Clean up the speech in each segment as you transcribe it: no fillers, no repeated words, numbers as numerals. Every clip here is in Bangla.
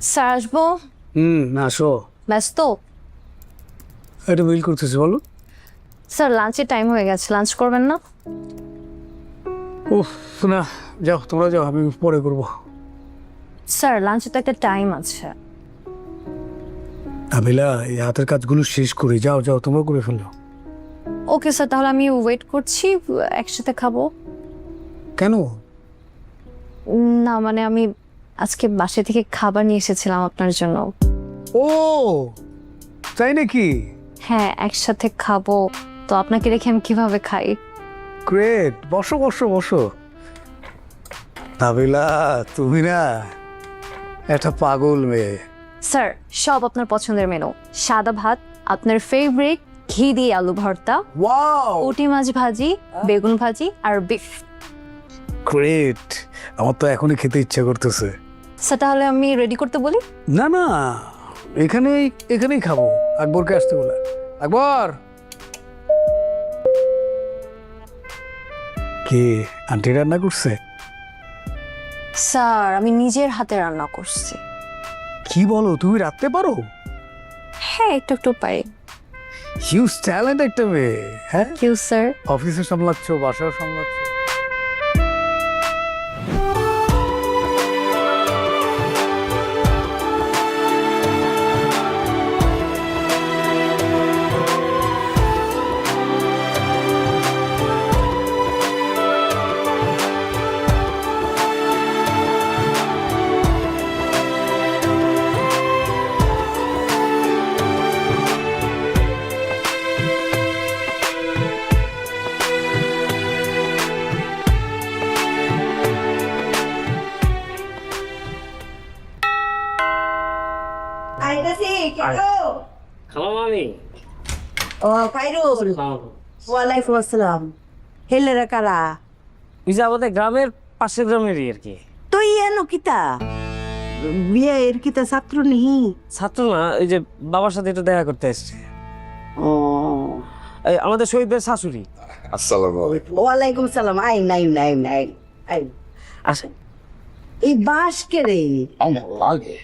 স্যার আসবো? আসো। ব্যস্ত? এটা বিল করতেছি, বলো। স্যার লাঞ্চের টাইম হয়ে গেছে, লাঞ্চ করবেন না? উফ, না, যাও তোমরা যাও, আমি পরে করবো। স্যার লাঞ্চে তো একটা টাইম আছে। আবিলা, এই হাতের কাজগুলো শেষ করি, যাও যাও তোমরা করে ফেলো। ওকে স্যার, তাহলে আমি ওয়েট করছি, একসাথে খাবো। কেন? না মানে আমি আজকে বাসা থেকে খাবার নিয়ে এসেছিলাম আপনার জন্য। ও তাই নাকি? হ্যাঁ একসাথে খাবো, তো আপনাকে রেখে আমি কিভাবে খাই? গ্রেট, বসো বসো বসো। আবিলা, তুমি না একটা পাগল মেয়ে। স্যার সব আপনার পছন্দের মেনু, সাদা ভাত, আপনার ফেভারিট ঘি দিয়ে আলু ভর্তা, ওয়াও, পুঁটি মাছ ভাজি, বেগুন ভাজি আর বিফ। গ্রেট, আমার তো এখনই খেতে ইচ্ছা করতেছে। স্যার তাহলে আমি রেডি করতে বলি? না না, এখানেই এখানেই খাবো। আকবরকে আসতে বলে। আকবর, কে আন্টি রান্না করছে? স্যার আমি নিজের হাতে রান্না করছি। কি বলো, তুমি রাখতে পারো? হ্যাঁ একটু একটু পারি। হিউজ ট্যালেন্ট একটা মেয়ে। হ্যাঁ, কিউ স্যার। অফিসে সামলাচ্ছ, বাসাও সামলাচ্ছ। আইতাছি কেটো খালাম আমি। ও কাইরুল ওয়ালাইকুম আসসালাম হেলেরা কারা ওই যে আমাদের গ্রামের পাশের গ্রামেরই আর কি। তুই এনো কিতা বিয়ে এর কিতা ছাত্র নিহি ছাত্র না, ওই যে বাবার সাথে একটু দেখা করতে এসছে। ও এই আমাদের শহীদ ভাইয়ের শাশুড়ি। আসসালামু আলাইকুম। ওয়ালাইকুম সালাম আই নাই নাই নাই আই আসে। এই বাস কে রে আমার লাগে।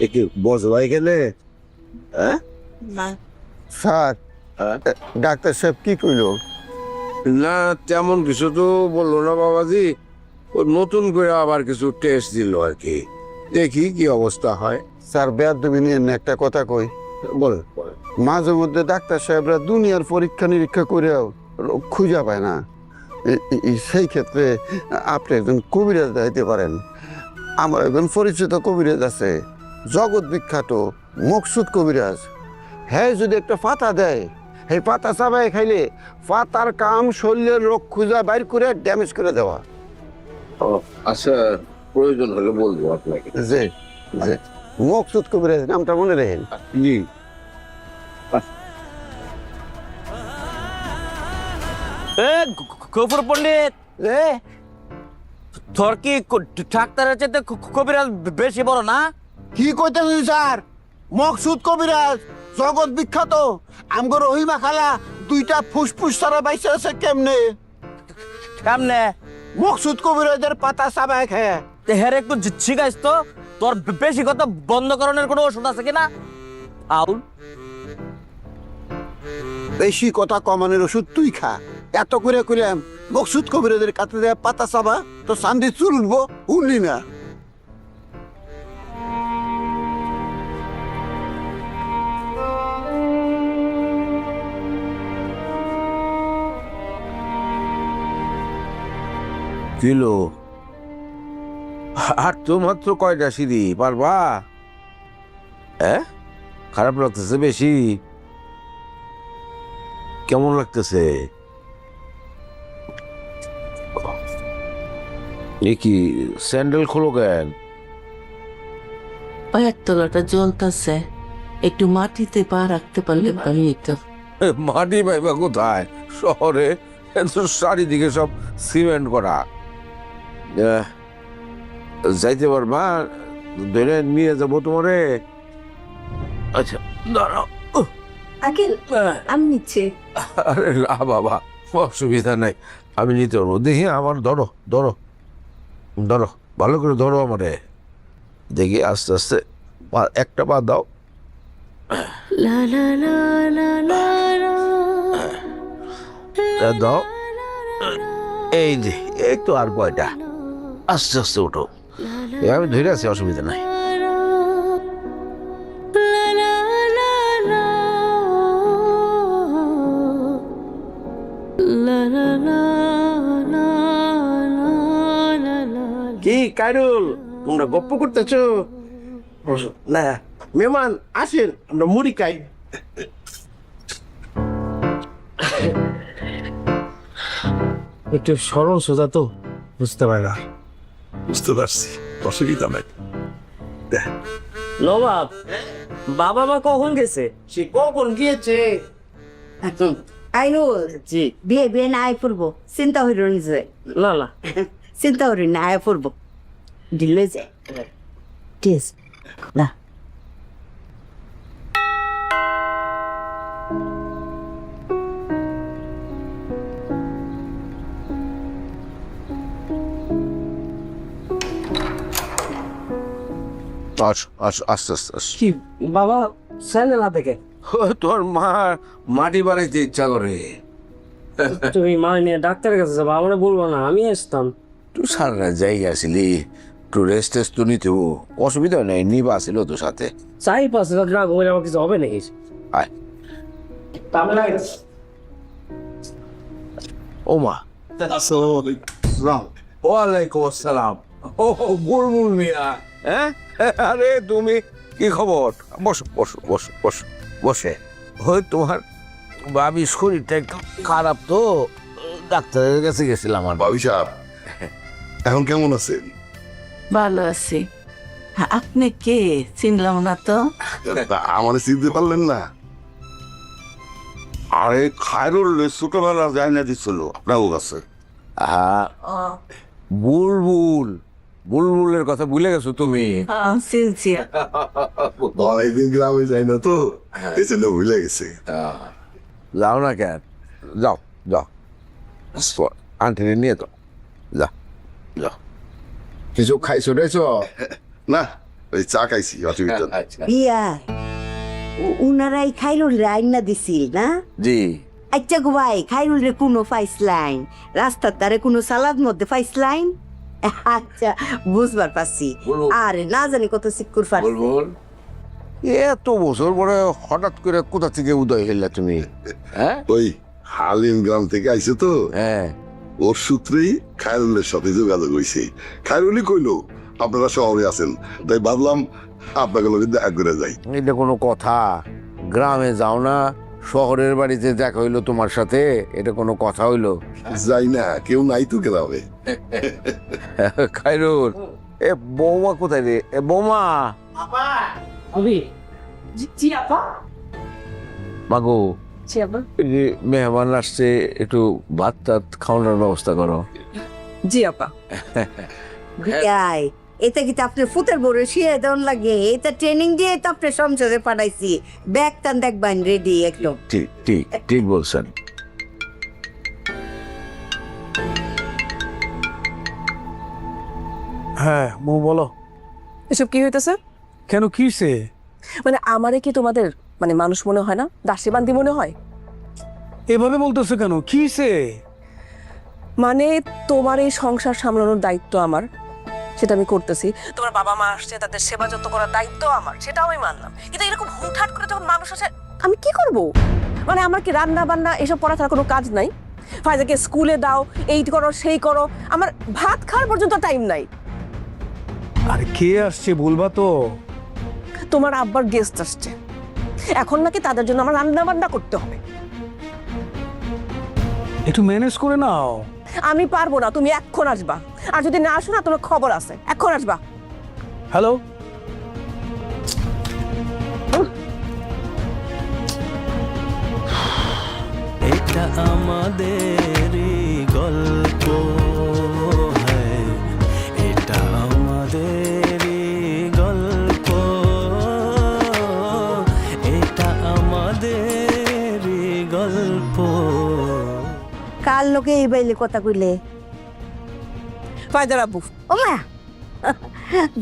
একে বজবাই গেলে হ্যাঁ স্যার, ডাক্তার সাহেব কি কইলো? না তেমন কিছু তো বললো না বাবাজি। ও নতুন করে আবার কিছু টেস্ট দিল আর কি, দেখি কি অবস্থা হয়। স্যার বেয়াদবি নিয়ে একটা কথা কই। বলেন বলেন। মাঝে মধ্যে ডাক্তার সাহেবরা দুনিয়ার পরীক্ষা নিরীক্ষা করেও রোগ খুঁজে পায় না। সেই ক্ষেত্রে আপনি একজন কবিরাজ দিতে পারেন। আমার একজন পরিচিত কবিরাজ আছে, জগৎ বিখ্যাত মকসুদ কবিরাজ। হ্যাঁ যদি একটা পাতা দেয়, এই পাতা চাবাই খাইলে পাতার কাম শরীরের রোগ খুঁজা বাইর করে ড্যামেজ করে দেওয়া। আচ্ছা, প্রয়োজন হলে বলবো আপনাকে। যে যে মকসুদ কবিরাজ নামটা মনে রাখেন। জি। এ গফুর পণ্ডিত, এ তোর কি ডাক্তারের চাইতে কবিরাজ বেশি বড় না? কি কইতেছেন স্যার? মকসুদ কবিরাজ জগৎ বিখ্যাত। আমগো রহিমা খালা দুইটা ফুসফুস সারা বাইসে আছে কেমনে? কেমনে? মকসুদ কবিরাজের পাতা চাবায় খায়। হের একটু শিখাইস তো, তোর বেশি কথা বন্ধ করানোর কোনো ওষুধ আছে কিনা? আউল বেশি কথা কমানোর ওষুধ তুই খা। এত করে করে মকসুদ কবিরাজের কাছে দেয়া পাতা চাবা তো শান্তি চুল উঠবো, উঠলি না। কিলো আর তো মাত্র কয়টা সিঁড়ি পারবা? হ্যাঁ, খারাপ লাগতেছে বেশি? কেমন লাগতেছে? এ কি স্যান্ডেল খোলো কেন? পায়ের তলাটা জ্বলতেছে, একটু মাটিতে পা রাখতে পারলে ভালো হতো। মাটি পাইবা কোথায়? শহরে চারিদিকে সব সিমেন্ট করা। যাইতে পারবা? ধরে নিয়ে যাবো তোমারে। আচ্ছা দাঁড়াও। আঙ্কেল আমি নিচ্ছি। আরে না বাবা, অসুবিধা নাই, আমি নিতে পারবো। দেখি আমার ধরো ধরো ধরো, ভালো করে ধরো আমারে। দেখি আস্তে আস্তে একটা পা দাও। দাও, এই যে এই তো আর কয়টা, আস্তে আস্তে উঠো। আমি ধরে আছি, অসুবিধা নাই। কি কাইরুল, তোমরা গপ্প করতেছো? না মেহমান আসেন, আমরা মুড়ি খাই। একটু সরল সোজা তো, বুঝতে পারে না। বুঝতে পারছি, অসুবিধা নাই। নবাব, বাবা মা কখন গেছে? সে কখন গিয়েছে? আইনুল জি বিয়ে বিয়ে না আয় পড়বো, চিন্তা হইল নিজে, না না, চিন্তা হইল না আয় পড়বো, ঢিলে যায় টেস না। আস আস আস্তে আস্তে আস। কি বাবা স্যান্ডেল হাতে কে? তোর মা মাটি বানাইতে ইচ্ছা করে। তুমি মা নিয়ে ডাক্তারের কাছে যাবো, আমরা বলবো না, আমি আসতাম। তুই সারা যাই আসিলি, একটু রেস্ট টেস্ট তো নিতে, অসুবিধা নেই, নিবা আসিল তোর সাথে। চাই পাশে না ঘুরে আমার কিছু হবে নাকি? আয়। ও মা, ওয়ালাইকুম আসসালাম। ও বুলবুল মিয়া, হ্যাঁ? আরে তুমি কি খবর? বসো বসো বসো বসো বসে। ওই তোমার ভাবি শরীরটা একটু খারাপ তো, ডাক্তারের কাছে গেছিলাম। আমার ভাবি সাহেব এখন কেমন আছেন? ভালো আছি। আপনি কে? চিনলাম না তো। আমার চিনতে পারলেন না? আরে খায়রুল ছোটবেলা যায় না দিচ্ছিল আপনার কাছে। বুলবুল, বুলবুলের কথা ভুলে গেছো তুমি? চিনছি। অনেকদিন গ্রামে যাই না তো, এই জন্য ভুলে গেছে। যাও না কেন, যাও যাও, আন্টিনে নিয়ে যাও, যাও যাও। কিছু খাইছো রেছো? না, ওই চা খাইছি, অসুবিধা নেই। বিয়া উনারাই খাইরুল রে আইনা দিছিল না? জি। আচ্ছা গো ভাই, খাইরুল রে কোনো ফাইস লাইন, রাস্তার ধারে কোনো সালাদ মধ্যে ফাইস লাইন? আচ্ছা বুঝবার পারছি। আরে না জানি কত সিকুর ফার। বুলবুল, এত বছর পরে হঠাৎ করে কোথা থেকে উদয় হইলা তুমি? হ্যাঁ ওই হালিম গ্রাম থেকে আইছে তো, হ্যাঁ, ওর সূত্রেই খায়রুলের সাথে যোগাযোগ হয়েছে। খায়রুলই কইলো আপনারা শহরে আছেন, তাই ভাবলাম আপনাকে লোকের দেখা করে যাই। এটা কোনো কথা? গ্রামে যাও না, শহরের বাড়িতে দেখা হইলো তোমার সাথে, এটা কোনো কথা হইলো? যাই না, কেউ নাই তো গ্রামে। খায়রুল, এ বৌমা কোথায় রে? এ বৌমা, ভাবি। জি আপা। মাগো, জি আপা। এই যে মেহমান আসছে, একটু ভাত টাত খাওয়ানোর ব্যবস্থা করো। জি আপা। বিয়াই এটা কি আপনার ফুতের বড় শিয়ে দেওয়ার লাগে? এটা ট্রেনিং দিয়ে তো আপনার সংসদে পাঠাইছি, ব্যাগ টান দেখবেন রেডি একদম। ঠিক ঠিক ঠিক বলছেন। হ্যাঁ বউ বলো। এসব কি হইতেছে? কেন কিসে? মানে আমারে কি তোমাদের মানে মানুষ মনে হয় না, দাসী বান্দি মনে হয়? এভাবে বলতেছো কেন, কিসে? মানে তোমার এই সংসার সামলানোর দায়িত্ব আমার, সেটা আমি করতেছি। তোমার বাবা মা আসছে, তাদের সেবা যত্ন করার দায়িত্ব আমার, সেটাও আমি মানলাম। কিন্তু এরকম হুটহাট করে যখন মানুষ আসে, আমি কি করব? মানে আমার কি রান্না বান্না এসব করা ছাড়া কোনো কাজ নাই? ফায়দাকে স্কুলে দাও, এই করো সেই করো, আমার ভাত খাওয়ার পর্যন্ত টাইম নাই। আর কে আসছে বলবা তো? তোমার আব্বার গেস্ট আসছে, এখন নাকি তাদের জন্য আমার রান্না বান্না করতে হবে। একটু ম্যানেজ করে নাও। আমি পারবো না, তুমি এখন আসবা, আর যদি না আসো না তোমার খবর আছে, এখন আসবা। হ্যালো, এটা আমাদের গল্প, এটা আমাদের আমাদের গল্প। কার লোকে এই বাইলে কথা কইলে? ফায়দার আব্বু। ও মা,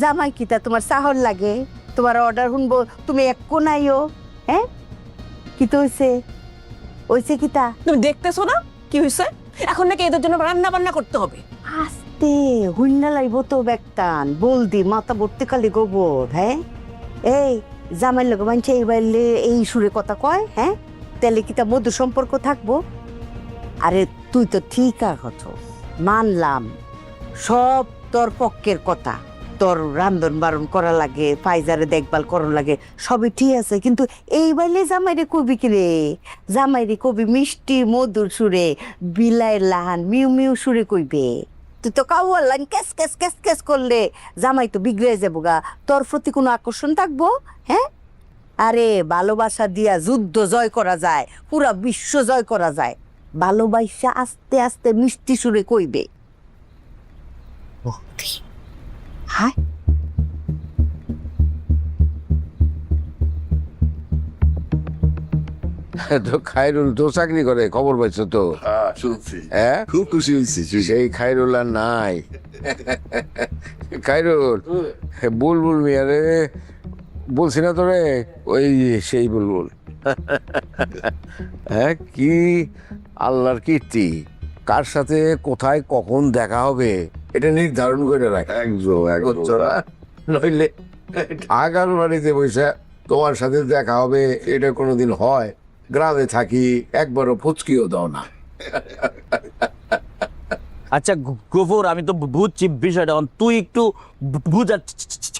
জামাই কিতা তোমার সাহর লাগে? তোমার অর্ডার শুনবো তুমি এক কোনাইও? হ্যাঁ, কি তো হইছে কিতা? তুমি দেখতেছো না কি হয়েছে? এখন নাকি এদের জন্য রান্না বান্না করতে হবে। আস্তে হুইন্না লাইব তো ব্যাগটান বলদি মাথা ভর্তি খালি গোবর। হ্যাঁ, এই জামাইয়ের লোক মানছে এই বাইলে এই সুরে কথা কয়? হ্যাঁ, তাহলে কিতা মধু সম্পর্ক থাকবো? আরে তুই তো ঠিক আছে, মানলাম সব তোর পক্ষের কথা, তোর রান্ধন বারণ করা লাগে, ফাইজারে দেখভাল করা লাগে, সবই ঠিক আছে, কিন্তু এই বাইলে জামাইরে কবি কি রে? জামাইরে কবি মিষ্টি মধুর সুরে, বিলাইয়ের লাহান মিউ মিউ সুরে কইবে। তুই তো কাউয়ার লাইন ক্যাস ক্যাস ক্যাস ক্যাস করলে জামাই তো বিগড়ে যাবো গা। তোর প্রতি কোনো আকর্ষণ থাকবো? হ্যাঁ, আরে ভালোবাসা দিয়া যুদ্ধ জয় করা যায়, পুরা বিশ্ব জয় করা যায়। ভালোবাসা আস্তে আস্তে মিষ্টি সুরে কইবে। হায়, তো খায়রুল তো চাকরি করে, খবর পাইছো তো? শুনছি, হ্যাঁ, খুব খুশি হয়েছি। সেই খায়রুল আর নাই। খায়রুল, বুলবুল মিয়ারে বলছি না তোরে, ওই সেই বুলবুল। হ্যাঁ, কি আল্লাহর কীর্তি, কার সাথে কোথায় কখন দেখা হবে এটা নির্ধারণ করে রাখ। নইলে আগার বাড়িতে বসে তোমার সাথে দেখা হবে এটা কোনোদিন হয়? গ্রামে থাকি, একবারও ফুচকিও দাও না। আচ্ছা গফুর, আমি তো বুঝছি বিষয়টা, তুই একটু বুঝার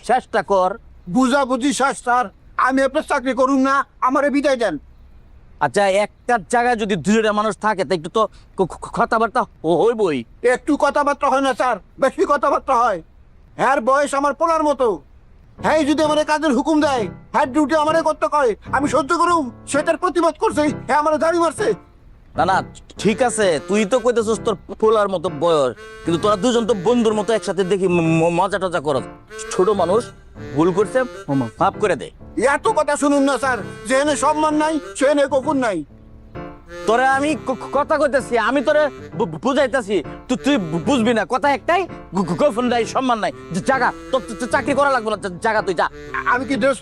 চেষ্টা কর। বুঝাবুঝি শাস্তার, আমি আপনার চাকরি করুন না, আমারে বিদায় দেন। আচ্ছা, একটা জায়গায় যদি দুইটা মানুষ থাকে তা একটু তো কথাবার্তা হইবই। একটু কথাবার্তা হয় না স্যার, বেশি কথাবার্তা হয়। হ্যার বয়স আমার পোলার মতো, হ্যাঁ যদি আমার কাজের হুকুম দেয়, হ্যাঁ ডিউটি আমারে করতে কয়, আমি সহ্য করুম, সেটার প্রতিবাদ করছে, হ্যাঁ আমার দাড়ি মারছে। না না, ঠিক আছে, তুই তো কইতেছিস তোর পোলার মতো বয়স, কিন্তু তোরা দুজন তো বন্ধুর মতো একসাথে দেখি মজা টজা করস। ছোট মানুষ ভুল করছে, মাফ করে দে। এত কথা শুনুন না স্যার, যেখানে সম্মান নাই সেখানে কপুর নাই। তোরে আমি কথা কইতেছি, আমি তোরে বুঝাইতেছি, তুই বুঝবি না। কথা একটাই, গোপন নাই, সম্মান নাই। জায়গা তোর চাকরি করা লাগবে না, জায়গা তুই যা। আমি কি ড্রেস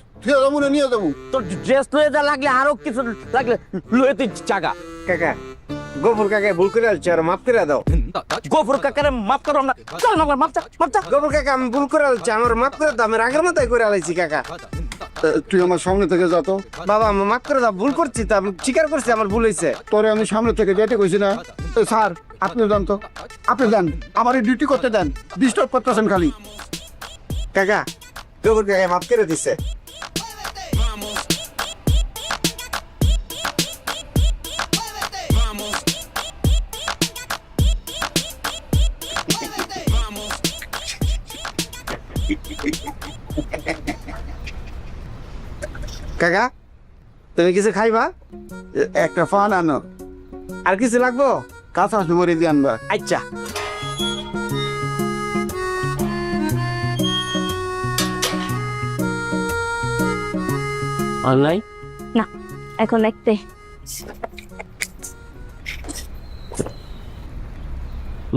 নিয়ে যাবো? তোর ড্রেস লয়ে যা, লাগলে আরো কিছু লাগলে লয়ে তুই জায়গা। কাকা, গফুর কাকা ভুল করে আসছে, আর মাফ করে দাও। গফুর কাকারে মাফ করো না, চল না, মাফ চা, মাফ চা। গফুর কাকা, আমি ভুল করে আসছি, আমার মাফ করে দাও। আমি রাগের মাথায় করে আলাইছি কাকা। তুই আমার সামনে থেকে যা তো। বাবা, আমি মাফ করে দাও, ভুল করছি তো, আমি স্বীকার করছি আমার ভুল হয়েছে। তোরে আমি সামনে থেকে যেতে কইছি না? স্যার আপনি যান তো, আপনি যান, আমার ডিউটি করতে দেন, ডিস্টার্ব করতেছেন খালি। কাকা, গফুর কাকা মাফ করে দিছে। কাকা, তুমি কিছু খাইবা? একটা ফান আনো, আর কিছু লাগবো? কাঁচা সুমরি দিয়ে আনবা। আচ্ছা। অনলাইন না, এখন দেখতে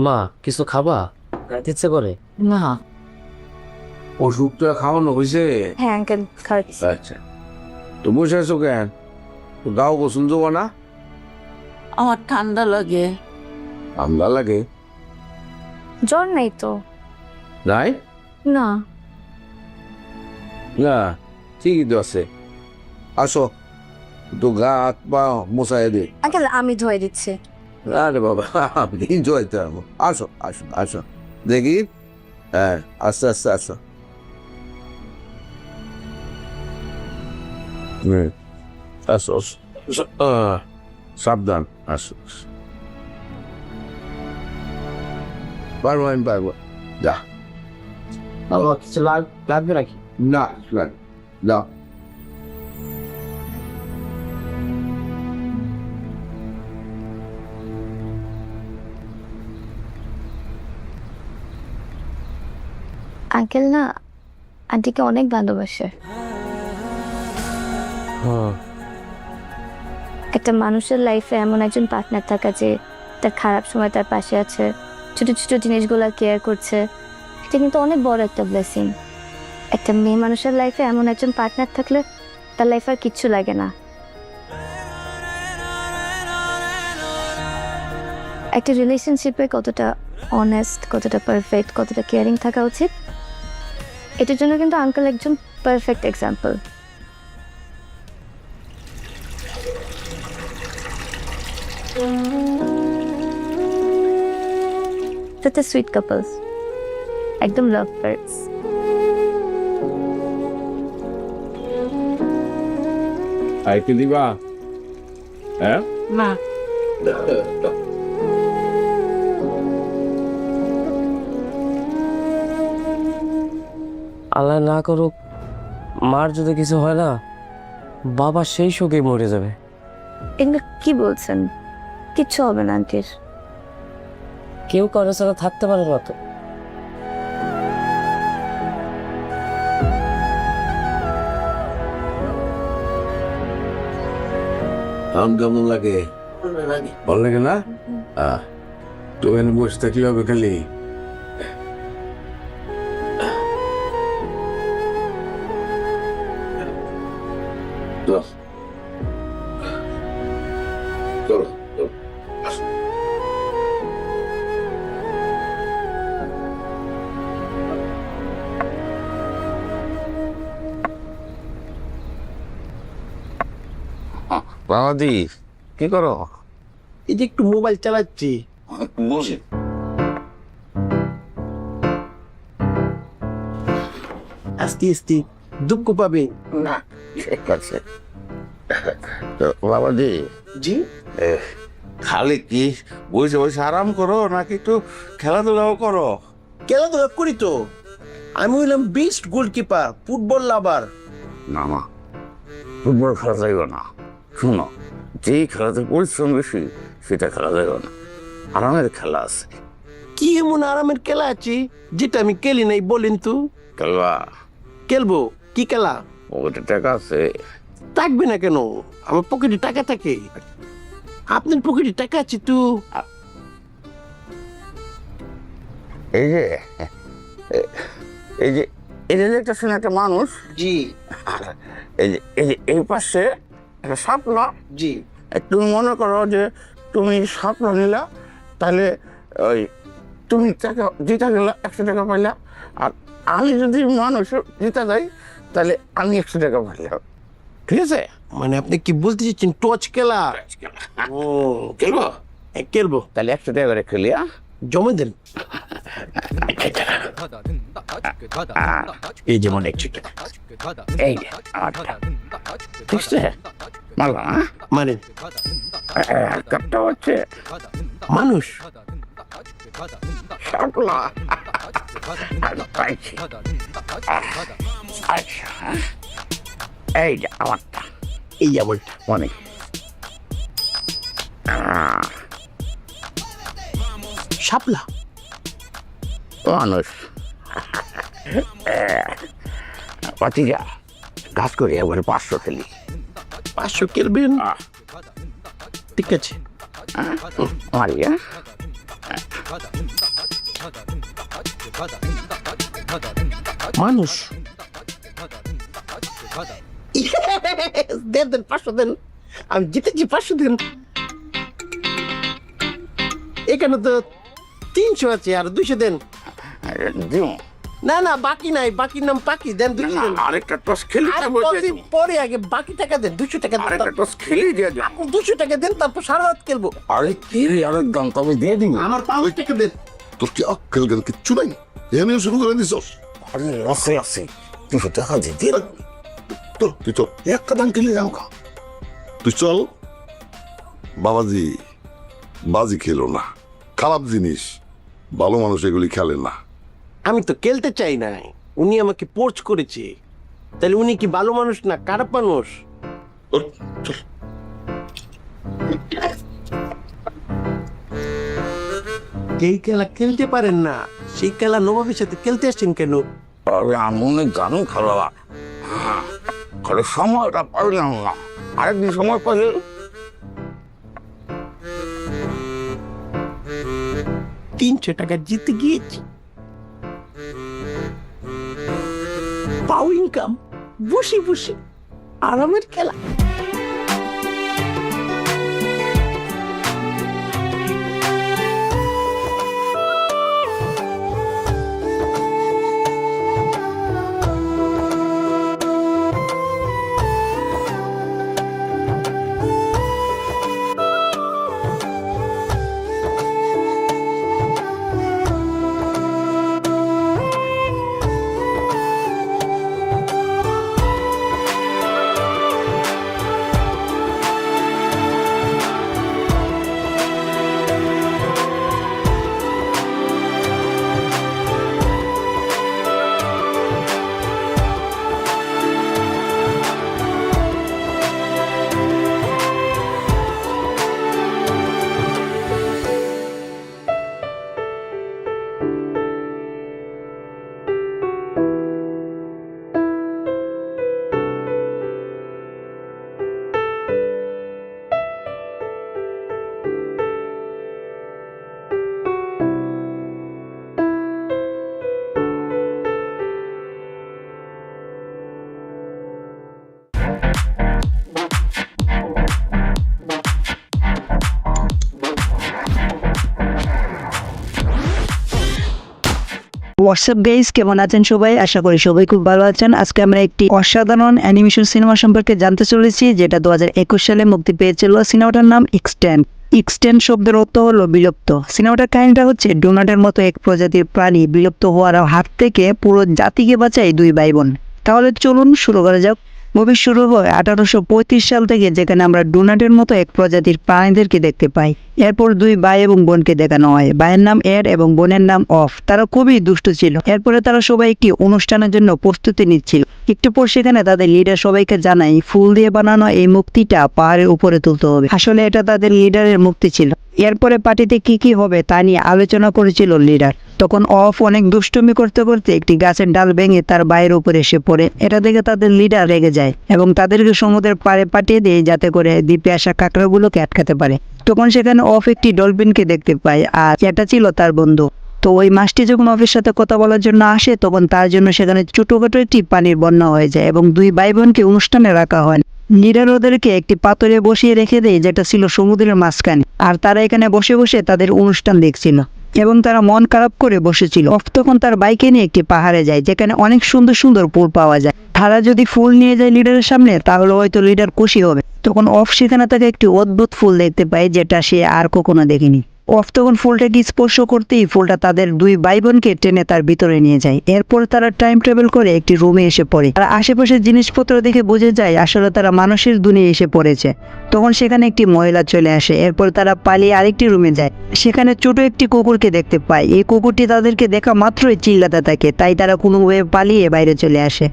মা কিছু খাবা? ইচ্ছে করে না, ওষুধটা খাওয়ানো হয়েছে? হ্যাঁ আঙ্কেল খাচ্ছি। আচ্ছা, তো বসে আছো কেন? তো গাও গোসল দেবো না? আমার ঠান্ডা লাগে। ঠান্ডা লাগে? জ্বর নেই তো? নাই না। না, ঠিকই তো আছে। আসো, তো গা হাত পা মোছাই দে। আঙ্কেল আমি ধুয়ে দিচ্ছি। আরে বাবা, আপনি জয়তে পারবো। আসো আসো আসো, দেখি। হ্যাঁ, আস্তে আস্তে আসো। আসো সাবধান, আসো। পারবো, আমি পারবো। যা, কিছু লাগবে নাকি? না না। আঙ্কেল না আন্টিকে অনেক ভালোবাসে। একটা মানুষের লাইফে এমন একজন পার্টনার থাকা যে তার খারাপ সময় তার পাশে আছে, ছোট ছোট জিনিসগুলো কেয়ার করছে, এটা কিন্তু অনেক বড় একটা ব্লেসিং। একটা মেয়ে মানুষের লাইফে এমন একজন পার্টনার থাকলে তার লাইফ আর কিচ্ছু লাগে না। একটা রিলেশনশিপে কতটা অনেস্ট, কতটা পারফেক্ট, কতটা কেয়ারিং থাকা উচিত, এটার জন্য কিন্তু আঙ্কেল একজন perfect example. Such a sweet couples. একদম লাভ বার্ডস। আইতে দিবা? হ্যাঁ না আল্লাহ না করুক, মার যদি কিছু হয় না, বাবা সেই শোকে মরে যাবে। এগুলো কি বলছেন? কিচ্ছু হবে না আন্টির। কেউ কারো ছাড়া থাকতে পারে না তো। আম কেমন লাগে? ভালো লাগে না? তো এখানে বসে থাকলে হবে খালি? চলো চলো আসো। বাবাদি কি করো? এই যে একটু মোবাইল চালাচ্ছি। বসে আস্তে আস্তে দুঃখ পাবে না, ঠিক আছে। বাবাদি জি। খালি কি বসে বসে আরাম করো নাকি একটু খেলাধুলাও করো? খেলাধুলা করি তো, আমি হইলাম বেস্ট গোলকিপার, ফুটবল লাভার। না মা, ফুটবল খেলা যাইব না। শুনো, যেই খেলাতে পরিশ্রম বেশি সেটা খেলা যাইব না। আরামের খেলা আছে। কি এমন আরামের খেলা আছে যেটা আমি খেলি নাই বলেন তো? খেলবা? খেলবো। কি খেলা? পকেটে টাকা আছে? থাকবে না কেন? আমার পকেটে টাকা থাকে। আপনার পকেটে টাকা আছে তো? এই যে এই যে এই যে দেখতেছেন একটা মানুষ, জি আর এই পাশে একটা সাপলা। জি। তুমি মনে করো যে তুমি সাপলা নিলা, তাহলে ওই তুমি টাকা জিতা গেলা, 100 টাকা পাইলা। আর আমি যদি মানুষ জিতা যাই তাহলে আমি 100 টাকা পাইলাম। ঠিক আছে? মানে আপনি কি বলতে চাচ্ছেন টচ খেলা? ও খেলবো? খেলবো। তাহলে 100 টাকা করে খেলি। জমা দেন। এই যেমন 100 টাকা। এই যে আমারটা। ঠিক আছে? মারলাম, হ্যাঁ? মানে কাপটা হচ্ছে মানুষ। সাপলা। আর পাইছি। আচ্ছা, হ্যাঁ? এই যে আমারটা। এই যেমনটা। অনেক শাপলা মানুষ। পাতিজা গাছ করি একবার 500 খেলি। 500 খেলবেন? ঠিক আছে। মারি, হ্যাঁ? মানুষ। দেন দেন 500 দেন। আমি জিতেছি, 500 দেন। এখানে তো 300 আছে, আর 200 দেন। দিও না না, বাকি নাই, বাকির নাম বাকি দেন। 200 দেন। আরেকটা টস খেলি। আর কতদিন পরে আগে বাকি টাকা দেন। 200 টাকা দেন। আরেকটা টস খেলি দিয়ে দিও। আপনি 200 টাকা দেন, তারপর সারা রাত খেলবো। আরে কি রে, আরেক দাম তবে দিয়ে দিন। আমার 500 টাকা দেন। তোর কি আক্কেল জ্ঞান কিচ্ছু নাই? এমনি শুরু করে দিছস? আরে আছে আছে, 200 টাকা দিতে। তুই চল, একটা দান খেলে আমাকে। তুই চল। বাবাজি বাজি খেলো না, খারাপ জিনিস। ভালো মানুষ এগুলি খেলে না। আমি তো খেলতে চাই না, উনি আমাকে পোর্চ করেছে। তাহলে উনি কি ভালো মানুষ না খারাপ মানুষ? চল। যেই খেলা খেলতে পারেন না সেই খেলা নবাবের সাথে খেলতে আসছেন কেন? আরে আমি অনেক জানো খেলা, খালি সময়টা পাইলাম না। আরেকদিন সময় পাইলে 300 টাকা জিতে গিয়েছি। পাও ইনকাম, বসে বসে আরামের খেলা। হোয়াটসঅ্যাপ গাইস, কেমন আছেন সবাই? আশা করি সবাই খুব ভালো আছেন। আজকে আমরা একটি অসাধারণ অ্যানিমেশন সিনেমা সম্পর্কে জানতে চলেছি, যেটা 2021 সালে মুক্তি পেয়েছিল। সিনেমাটার নাম এক্সটেন্ড। এক্সটেন্ড শব্দের অর্থ হলো বিলুপ্ত। সিনেমাটার কাহিনীটা হচ্ছে ডোনাটের মতো এক প্রজাতির প্রাণী বিলুপ্ত হওয়ার হাত থেকে পুরো জাতিকে বাঁচায় দুই ভাই বোন। তাহলে চলুন শুরু করা যাক। মুভি শুরু হয় 1835 সাল থেকে, যেখানে আমরা ডোনাটের মতো এক প্রজাতির প্রাণীদেরকে দেখতে পাই। এরপর দুই ভাই এবং বোনকে দেখানো হয়। ভাইয়ের নাম এড এবং বোনের নাম অফ। তারা খুবই দুষ্ট ছিল। এরপরে তারা সবাই একটি অনুষ্ঠানের জন্য প্রস্তুতি নিচ্ছিল। একটু পর সেখানে তাদের লিডার সবাইকে জানায় ফুল দিয়ে বানানো এই মূর্তিটা পাহাড়ের উপরে তুলতে হবে। আসলে এটা তাদের লিডারের মূর্তি ছিল। এরপরে পার্টিতে কি কি হবে তা নিয়ে আলোচনা করেছিল লিডার। তখন অফ অনেক দুষ্টুমি করতে করতে একটি গাছের ডাল ভেঙে তার ভাইয়ের উপরে এসে পড়ে। এটা দেখে তাদের লিডার রেগে যায় এবং তাদেরকে সমুদ্রের পাড়ে পাঠিয়ে দেয়, যাতে করে দ্বীপে আসা কাঁকড়াগুলোকে আটকাতে পারে। তখন সেখানে অফ একটি ডলফিনকে দেখতে পায়, আর এটা ছিল তার বন্ধু। তো ওই মাছটি যখন অফের সাথে কথা বলার জন্য আসে, তখন তার জন্য সেখানে ছোটখাটো একটি পানির বন্যা হয়ে যায় এবং দুই ভাই বোনকে অনুষ্ঠানে রাখা হয়। লিডার ওদেরকে একটি পাথরে বসিয়ে রেখে দেয়, যেটা ছিল সমুদ্রের মাঝখানে, আর তারা এখানে বসে বসে তাদের অনুষ্ঠান দেখছিল এবং তারা মন খারাপ করে বসেছিল। অফ তখন তার বাইকে নিয়ে একটি পাহাড়ে যায়, যেখানে অনেক সুন্দর সুন্দর ফুল পাওয়া যায়। তারা যদি ফুল নিয়ে যায় লিডারের সামনে, তাহলে হয়তো লিডার খুশি হবে। তখন অফ সেখানে তাকে একটি অদ্ভুত ফুল দেখতে পায়, যেটা সে আর কখনো দেখেনি। অফ তখন ফুলটাকে স্পর্শ করতেই ফুলটা তাদের দুই ভাই বোনকে টেনে তার ভিতরে নিয়ে যায়। এরপর তারা টাইম ট্রাভেল করে একটি রুমে এসে পড়ে। আর আশেপাশের জিনিসপত্র দেখে বোঝা যায় আসলে তারা মানুষের দুনিয়ায় এসে পড়েছে। তখন সেখানে একটি মহিলা চলে আসে। এরপর তারা পালিয়ে আরেকটি রুমে যায়। সেখানে ছোট একটি কুকুরকে দেখতে পায়। এই কুকুরটি তাদেরকে দেখা মাত্রই চিল্লাতে থাকে, তাই তারা কোনোভাবে পালিয়ে বাইরে চলে আসে।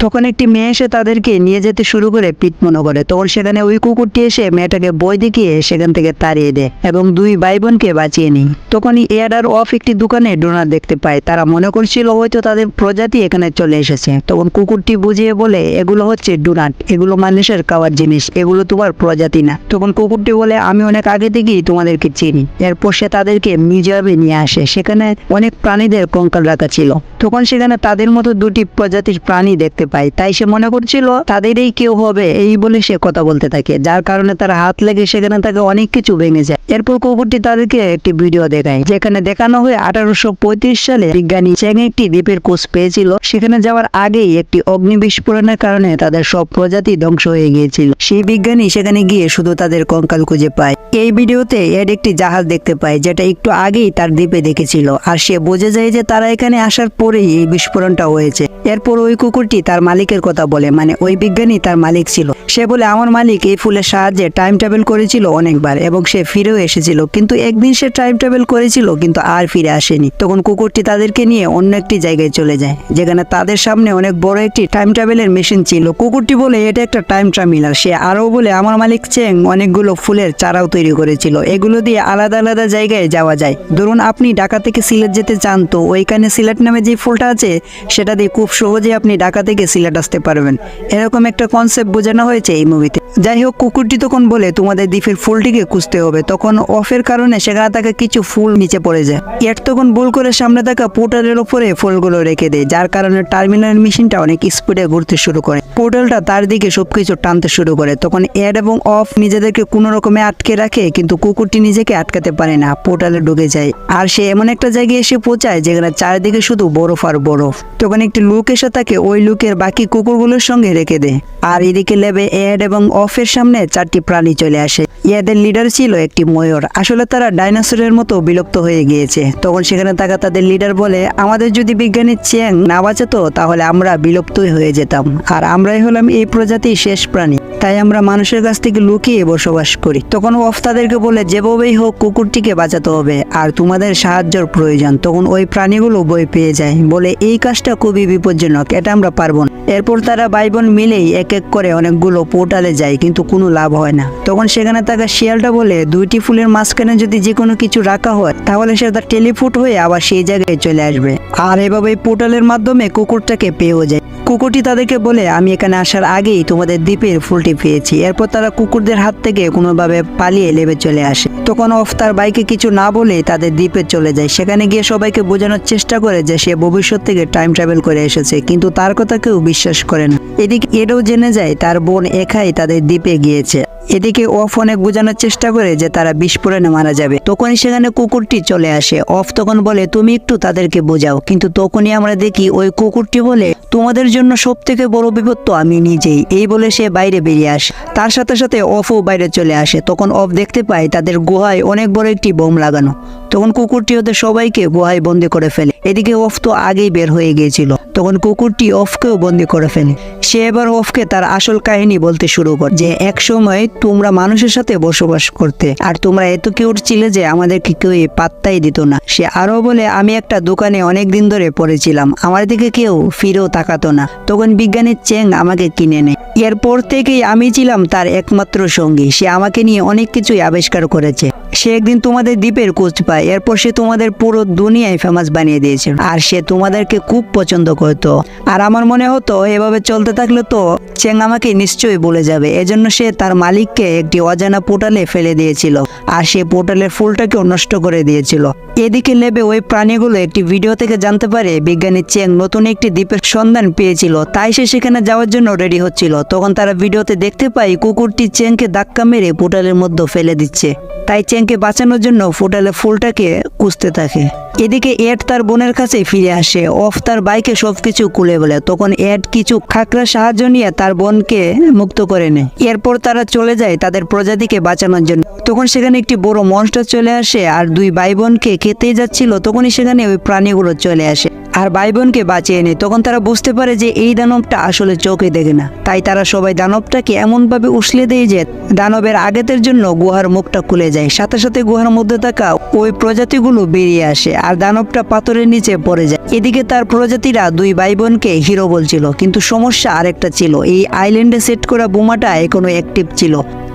তখন একটি মেয়ে এসে তাদেরকে নিয়ে যেতে শুরু করে পিট মনে করে। তখন সেখানে ওই কুকুরটি এসে মেয়েটাকে বই দেখিয়ে সেখান থেকে তাড়িয়ে দেয় এবং দুই ভাই বোনকে বাঁচিয়ে নেয়। তখনই এড আর অফ একটি দোকানে ডোনাট দেখতে পায়। তারা মনে করছিল হয়তো তাদের প্রজাতি এখানে চলে এসেছে। তখন কুকুরটি বুঝিয়ে বলে, এগুলো হচ্ছে ডোনাট, এগুলো মানুষের খাওয়ার জিনিস, এগুলো তোমার প্রজাতি না। তখন কুকুরটি বলে, আমি অনেক আগে থেকেই তোমাদেরকে চিনি। এরপর সে তাদেরকে মিউজিয়ামে নিয়ে আসে। সেখানে অনেক প্রাণীদের কঙ্কাল রাখা ছিল। তখন সেখানে তাদের মতো দুটি প্রজাতির প্রাণী দেখতে পায়, তাই সে মনে করছিল তাদেরই কেউ হবে। এই বলে সে কথা বলতে থাকে, যার কারণে তার হাত লেগে সেখানে তাকে অনেক কিছু ভেঙে যায়। এরপর কুকুরটি তাদেরকে একটি ভিডিও দেখায়, যেখানে দেখানো হয় 1835 সালে বিজ্ঞানী চ্যাং একটি দ্বীপের খোঁজ পেয়েছিল। সেখানে যাওয়ার আগেই একটি অগ্নি বিস্ফোরণের কারণে তাদের সব প্রজাতি ধ্বংস হয়ে গিয়েছিল। সেই বিজ্ঞানী সেখানে গিয়ে শুধু তাদের কঙ্কাল খুঁজে পায়। এই ভিডিওতে এড একটি জাহাজ দেখতে পায়, যেটা একটু আগেই তার দ্বীপে দেখেছিল, আর সে বুঝে যায় যে তারা এখানে আসার পরেই এই বিস্ফোরণটা হয়েছে। এরপর ওই কুকুরটি তার মালিকের কথা বলে, মানে ওই বিজ্ঞানী তার মালিক ছিল। সে বলে, আমার মালিক এই ফুলের সাহায্যে টাইম ট্রাভেল করেছিল অনেকবার এবং সে ফিরেও এসেছিল, কিন্তু একদিন সে টাইম ট্রাভেল করেছিল কিন্তু আর ফিরে আসেনি। তখন কুকুরটি তাদেরকে নিয়ে অন্য একটি জায়গায় চলে যায়, যেখানে তাদের সামনে অনেক বড় একটি টাইম ট্রাভেলের মেশিন ছিল। কুকুরটি বলে এটা একটা টাইম ট্রাভেলার। সে আরও বলে, আমার মালিক চ্যাং অনেকগুলো ফুলের চারাও তৈরি করেছিল, এগুলো দিয়ে আলাদা আলাদা জায়গায় যাওয়া যায়। ধরুন আপনি ঢাকা থেকে সিলেট যেতে চান, তো ওইখানে সিলেট নামে যে ফুলটা আছে সেটা দিয়ে খুব সহজে আপনি ঢাকা থেকে সিলেট আসতে পারবেন। এরকম একটা কনসেপ্ট বোঝানো হয়েছে এই মুভিতে। যাই হোক, কুকুরটি তখন বলে তোমাদের দ্বীপের ফুলটিকে খুঁজতে হবে। তখন অফের কারণে সেখানে থাকা কিছু ফুল নিচে পড়ে যায়। এর তখন ভুল করে সামনে থাকা পোর্টালের উপরে ফুলগুলো রেখে দেয়, যার কারণে টার্মিনাল মেশিনটা অনেক স্পিডে ঘুরতে শুরু করে। পোর্টালটা তার দিকে সবকিছু টানতে শুরু করে। তখন এড এবং অফ নিজেদেরকে কোনো রকমে আটকে রাখে, কিন্তু কুকুরটি নিজেকে আটকাতে পারে না, পোর্টালে ঢুকে যায়। আর সে এমন একটা জায়গায় এসে পৌঁছায় যেখানে চারিদিকে শুধু বরফ আর বরফ। তখন একটি লুক এসে তাকে ওই লুকের বাকি কুকুরগুলোর সঙ্গে রেখে দেয়। আর এদিকে লেবে এড এবং অফের সামনে 4টি প্রাণী চলে আসে। এদের লিডার ছিল একটি ময়ূর। আসলে তারা ডাইনোসরের মতো বিলুপ্ত হয়ে গিয়েছে। তখন সেখানে থাকা তাদের লিডার বলে, আমাদের যদি বিজ্ঞানী চ্যাং না বাঁচাতো তাহলে আমরা বিলুপ্তই হয়ে যেতাম, আর আমরাই হলাম এই প্রজাতির শেষ প্রাণী, তাই আমরা মানুষের কাছ থেকে লুকিয়ে বসবাস করি। তখন অফ তাদেরকে বলে, যেভাবেই হোক কুকুরটিকে বাঁচাতে হবে আর তোমাদের সাহায্যের প্রয়োজন। তখন ওই প্রাণীগুলো ভয় পেয়ে যায়, বলে এই কাজটা খুবই বিপজ্জনক, এটা আমরা পারবো না। এরপর তারা ভাই বোন মিলেই এক এক করে অনেকগুলো পোর্টালে যায়, কিন্তু কোনো লাভ হয় না। তখন সেখানে থাকা শিয়ালটা বলে, 2টি ফুলের মাঝখানে যদি যে কোনো কিছু রাখা হয় তাহলে সেটা টেলিপোর্ট হয়ে আবার সেই জায়গায় চলে আসবে। আর এভাবে পোর্টালের মাধ্যমে কুকুরটাকে পেয়েও যায়। কুকুরটি তাদেরকে বলে, আমি এখানে আসার আগেই তোমাদের দ্বীপের ফুলটি পেয়েছি। এরপর তারা কুকুরদের হাত থেকে কোনোভাবে পালিয়ে লেবে চলে আসে। তখন অফ তার বাইকে কিছু না বলে তাদের দ্বীপে চলে যায়। সেখানে গিয়ে সবাইকে বোঝানোর চেষ্টা করে যে সে ভবিষ্যৎ থেকে টাইম ট্রাভেল করে এসেছে, কিন্তু তার কথা কেউ বিশ্বাস করে না। এদিকে এটাও জেনে যায় তার বোন একাই তাদের দ্বীপে গিয়েছে। এদিকে অফ অনেক বোঝানোর চেষ্টা করে যে তারা বিস্ফোরণে মারা যাবে। তখনই সেখানে কুকুরটি চলে আসে। অফ তখন বলে, তুমি একটু তাদেরকে বোঝাও, কিন্তু তখনই আমরা দেখি ওই কুকুরটি বলে, তোমাদের জন্য সব থেকে বড় বিপদ তো আমি নিজেই। এই বলে সে বাইরে বেরিয়ে আসে। তার সাথে সাথে অফও বাইরে চলে আসে। তখন অফ দেখতে পায় তাদের গুহায় অনেক বড় একটি বোম লাগানো। তখন কুকুরটি ওদের সবাইকে গুহায় বন্দি করে ফেলে। এদিকে অফ তো আগেই বের হয়ে গিয়েছিল। তখন কুকুরটি অফকেও বন্দি করে ফেলে। সে এবার অফকে তার আসল কাহিনী বলতে শুরু করে, যে এক সময় তোমরা মানুষের সাথে বসবাস করতে, আর তোমরা এত কিউট ছিলে যে আমাদেরকে কেউ পাত্তাই দিত না। সে আরো বলে, আমি একটা দোকানে অনেক দিন ধরে পড়েছিলাম, আমার দিকে কেউ ফিরেও তাকাতো না। তখন বিজ্ঞানী চ্যাং আমাকে কিনে নেয়। এরপর থেকেই আমি ছিলাম তার একমাত্র সঙ্গী। সে আমাকে নিয়ে অনেক কিছুই আবিষ্কার করেছে। সে একদিন তোমাদের দ্বীপের খোঁজ পায়। এরপর সে তোমাদের পুরো দুনিয়ায় ফেমাস বানিয়ে দিয়েছে, আর সে তোমাদেরকে খুব পছন্দ করতো। আর আমার মনে হতো এভাবে চলতে থাকলে তো চ্যাং আমাকে নিশ্চয়ই বলে যাবে। এজন্য সে তার মালিককে একটি অজানা পোর্টালে ফেলে দিয়েছিল, আর সে পোর্টালের ফুলটাকেও নষ্ট করে দিয়েছিল। এদিকে লেবে ওই প্রাণীগুলো একটি ভিডিও থেকে জানতে পারে বিজ্ঞানী চ্যাং নতুন একটি দ্বীপের সন্ধান পেয়েছিল, তাই সে সেখানে যাওয়ার জন্য রেডি হচ্ছিল। তখন তারা ভিডিওতে দেখতে পায় কুকুরটি চ্যাংকে ধাক্কা মেরে পোর্টালের মধ্যে ফেলে দিচ্ছে। তাই চ্যাংকে বাঁচানোর জন্য পোর্টালের ফুলটাকে খুঁজতে থাকে। এদিকে এড তার বোনের কাছে ফিরে আসে। অফ তার বাইকে সবকিছু খুলে বলে। তখন এড কিছু খাকড়ার সাহায্য নিয়ে তার বোনকে মুক্ত করে নেয়। এরপর তারা চলে যায় তাদের প্রজাতিকে বাঁচানোর জন্য। তখন সেখানে একটি বড় মনস্টার চলে আসে আর 2 ভাই বোনকে খেতেই যাচ্ছিল। তখনই সেখানে ওই প্রাণীগুলো চলে আসে আর ভাই বোনকে বাঁচিয়ে নেয়। তখন তারা বুঝতে পারে যে এই দানবটা আসলে চোখে দেখে না, তাই তারা সবাই দানবটাকে এমনভাবে উছলে দেয় যে দানবের আঘাতের জন্য গুহার মুখটা খুলে যায়। সাথে সাথে গুহার মধ্যে থাকা ওই প্রজাতিগুলো বেরিয়ে আসে আর দানবটা পাথরের নিচে পড়ে যায়। এদিকে তার প্রজাতিরা 2 ভাই বোনকে হিরো বলছিল, কিন্তু সমস্যা আরেকটা ছিল, এই আইল্যান্ডে সেট করা বোমাটা এখনো অ্যাক্টিভ ছিল।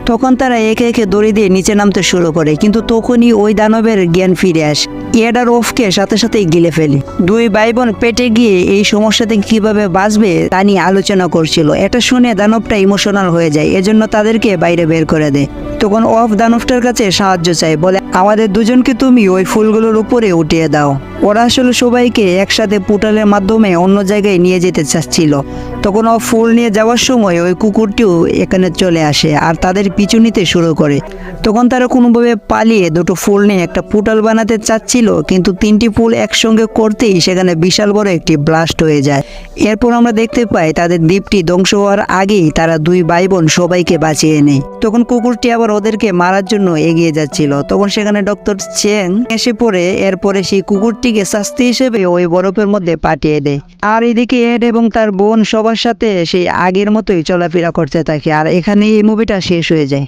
তখন তারা একে একে দড়ি দিয়ে নিচে নামতে শুরু করে, কিন্তু তখনই ওই দানবের জ্ঞান ফিরে আসে। এড আর অফকে সাথে সাথেই গিলে ফেলে। 2 ভাই বোন পেটে গিয়ে এই সমস্যা থেকে কিভাবে বাঁচবে তা নিয়ে আলোচনা করছিল। এটা শুনে দানবটা ইমোশনাল হয়ে যায়, এজন্য তাদেরকে বাইরে বের করে দেয়। তখন অফ দানবটার কাছে সাহায্য চায়, বলে আমাদের দুজনকে তুমি ওই ফুলগুলোর উপরে উঠিয়ে দাও। ওরা আসলে সবাইকে একসাথে পোর্টালের মাধ্যমে অন্য জায়গায় নিয়ে যেতে চাচ্ছিল। তখন অফ ফুল নিয়ে যাওয়ার সময় ওই কুকুরটিও এখানে চলে আসে আর তাদের পিছু নিতে শুরু করে। তখন তারা কোনোভাবে পালিয়ে 2টো ফুল নিয়ে একটা পোর্টাল বানাতে চাচ্ছিল, কিন্তু 3টি ফুল একসঙ্গে করতেই সেখানে বিশাল বড় একটি ব্লাস্ট হয়ে যায়। এরপর আমরা দেখতে পাই তাদের দ্বীপটি ধ্বংস হওয়ার আগেই তারা 2 ভাই বোন সবাইকে বাঁচিয়ে নেয়। তখন কুকুরটি আবার ওদেরকে মারার জন্য এগিয়ে যাচ্ছিল। তখন সেখানে ডক্টর চ্যাং এসে পড়ে। এরপরে সেই কুকুরটিকে শাস্তি হিসেবে ওই বরফের মধ্যে পাঠিয়ে দেয়। আর এদিকে এড এবং তার বোন সবার সাথে সেই আগের মতোই চলাফেরা করতে থাকে। আর এখানে এই মুভিটা শেষ হয়ে যায়।